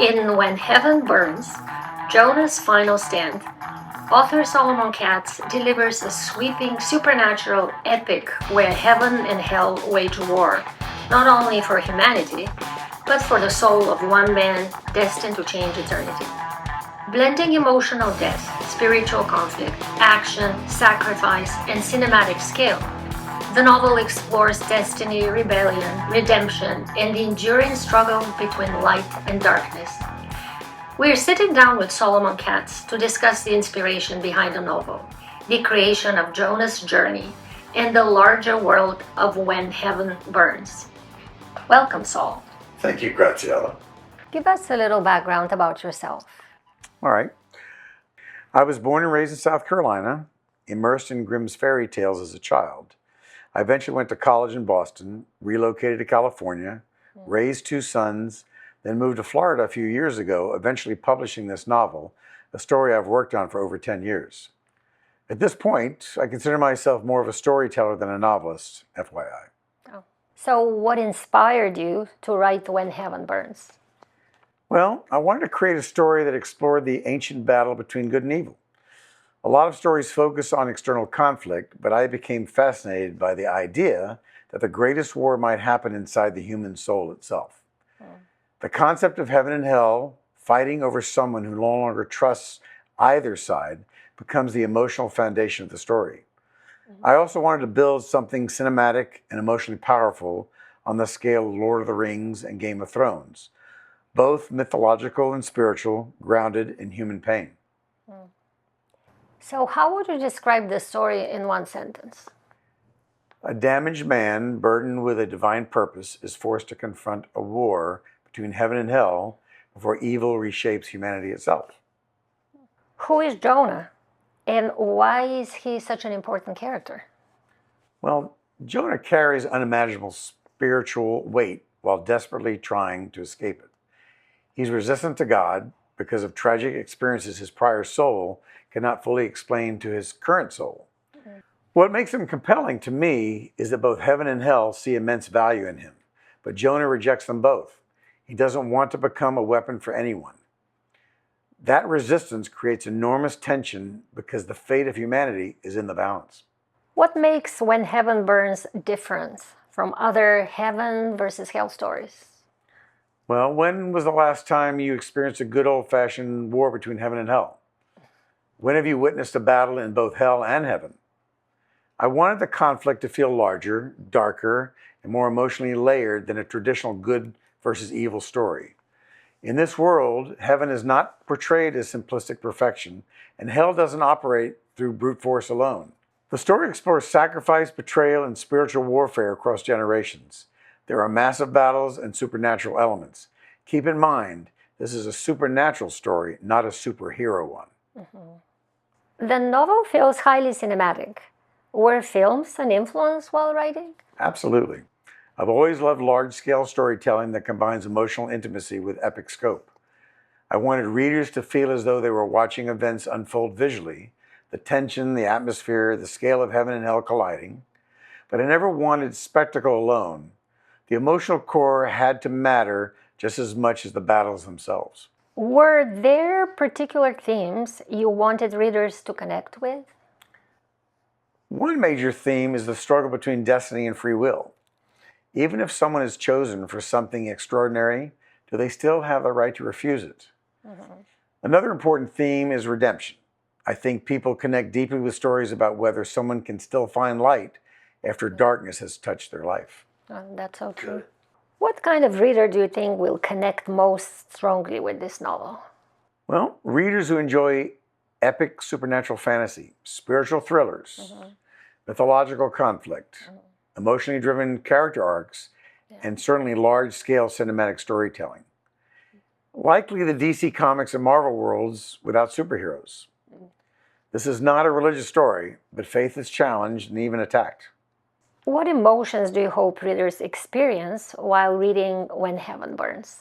In When Heaven Burns, Jonah's Final Stand, author Solomon Katz delivers a sweeping supernatural epic where heaven and hell wage war, not only for humanity, but for the soul of one man destined to change eternity. Blending emotional depth, spiritual conflict, action, sacrifice, and cinematic scale, the novel explores destiny, rebellion, redemption, and the enduring struggle between light and darkness. We're sitting down with Solomon Katz to discuss the inspiration behind the novel, the creation of Jonah's journey, and the larger world of When Heaven Burns. Welcome, Saul. Thank you, Graziella. Give us a little background about yourself. All right. I was born and raised in South Carolina, immersed in Grimm's fairy tales as a child. I eventually went to college in Boston, relocated to California, raised two sons, then moved to Florida a few years ago, eventually publishing this novel, a story I've worked on for over 10 years. At this point, I consider myself more of a storyteller than a novelist, FYI. Oh. So what inspired you to write When Heaven Burns? Well, I wanted to create a story that explored the ancient battle between good and evil. A lot of stories focus on external conflict, but I became fascinated by the idea that the greatest war might happen inside the human soul itself. The concept of heaven and hell, fighting over someone who no longer trusts either side, becomes the emotional foundation of the story. I also wanted to build something cinematic and emotionally powerful on the scale of Lord of the Rings and Game of Thrones, both mythological and spiritual, grounded in human pain. So how would you describe this story in one sentence? A damaged man, burdened with a divine purpose, is forced to confront a war between heaven and hell before evil reshapes humanity itself. Who is Jonah, and why is he such an important character? Well, Jonah carries unimaginable spiritual weight while desperately trying to escape it. He's resistant to God because of tragic experiences his prior soul cannot fully explain to his current soul. What makes him compelling to me is that both heaven and hell see immense value in him, but Jonah rejects them both. He doesn't want to become a weapon for anyone. That resistance creates enormous tension because the fate of humanity is in the balance. What makes When Heaven Burns different from other heaven versus hell stories? Well, when was the last time you experienced a good old-fashioned war between heaven and hell? When have you witnessed a battle in both hell and heaven? I wanted the conflict to feel larger, darker, and more emotionally layered than a traditional good versus evil story. In this world, heaven is not portrayed as simplistic perfection, and hell doesn't operate through brute force alone. The story explores sacrifice, betrayal, and spiritual warfare across generations. There are massive battles and supernatural elements. Keep in mind, this is a supernatural story, not a superhero one. The novel feels highly cinematic. Were films an influence while writing? Absolutely. I've always loved large-scale storytelling that combines emotional intimacy with epic scope. I wanted readers to feel as though they were watching events unfold visually, the tension, the atmosphere, the scale of heaven and hell colliding. But I never wanted spectacle alone. The emotional core had to matter just as much as the battles themselves. Were there particular themes you wanted readers to connect with? One major theme is the struggle between destiny and free will. Even if someone is chosen for something extraordinary, do they still have the right to refuse it? Another important theme is redemption. I think people connect deeply with stories about whether someone can still find light after darkness has touched their life. That's so true. What kind of reader do you think will connect most strongly with this novel? Well, readers who enjoy epic supernatural fantasy, spiritual thrillers, mythological conflict, emotionally driven character arcs, and certainly large-scale cinematic storytelling. Likely the DC Comics and Marvel worlds without superheroes. This is not a religious story, but faith is challenged and even attacked. What emotions do you hope readers experience while reading When Heaven Burns?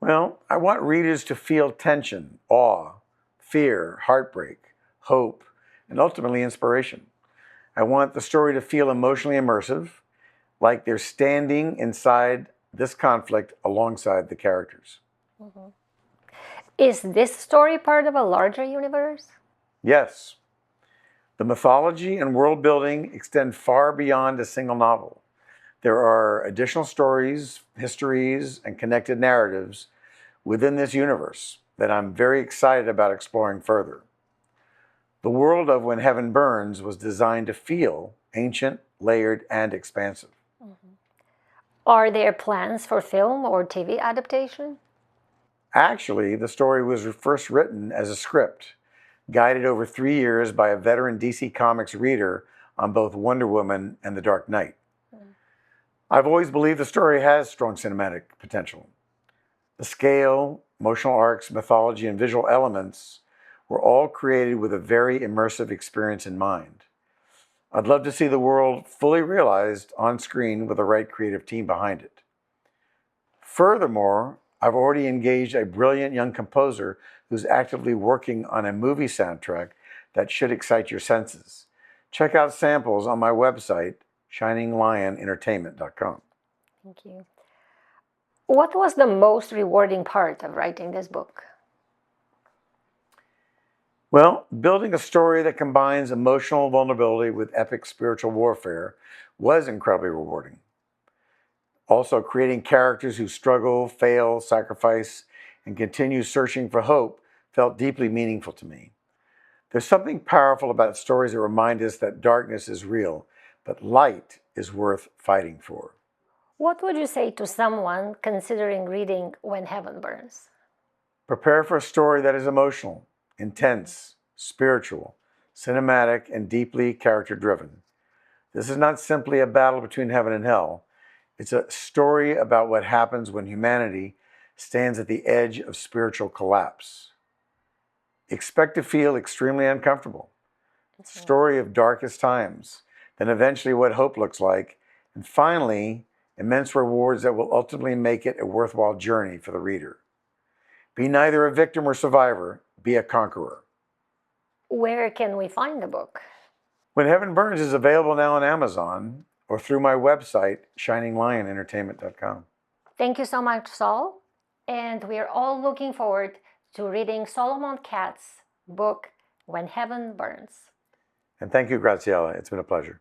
Well, I want readers to feel tension, awe, fear, heartbreak, hope, and ultimately inspiration. I want the story to feel emotionally immersive, like they're standing inside this conflict alongside the characters. Is this story part of a larger universe? Yes, the mythology and world building extend far beyond a single novel. There are additional stories, histories, and connected narratives within this universe that I'm very excited about exploring further. The world of When Heaven Burns was designed to feel ancient, layered, and expansive. Are there plans for film or TV adaptation? Actually, the story was first written as a script, guided over 3 years by a veteran DC Comics reader on both Wonder Woman and The Dark Knight. I've always believed the story has strong cinematic potential. The scale, emotional arcs, mythology, and visual elements were all created with a very immersive experience in mind. I'd love to see the world fully realized on screen with the right creative team behind it. Furthermore, I've already engaged a brilliant young composer who's actively working on a movie soundtrack that should excite your senses. Check out samples on my website, shininglionentertainment.com. Thank you. What was the most rewarding part of writing this book? Well, building a story that combines emotional vulnerability with epic spiritual warfare was incredibly rewarding. Also, creating characters who struggle, fail, sacrifice, and continue searching for hope felt deeply meaningful to me. There's something powerful about stories that remind us that darkness is real, but light is worth fighting for. What would you say to someone considering reading When Heaven Burns? Prepare for a story that is emotional, intense, spiritual, cinematic, and deeply character-driven. This is not simply a battle between heaven and hell. It's a story about what happens when humanity stands at the edge of spiritual collapse. Expect to feel extremely uncomfortable. It's a story of darkest times, then eventually what hope looks like, and finally, immense rewards that will ultimately make it a worthwhile journey for the reader. Be neither a victim or survivor, be a conqueror. Where can we find the book? When Heaven Burns is available now on Amazon or through my website, shininglionentertainment.com. Thank you so much, Saul. And we are all looking forward to reading Solomon Katz's book, When Heaven Burns. And thank you, Graciela. It's been a pleasure.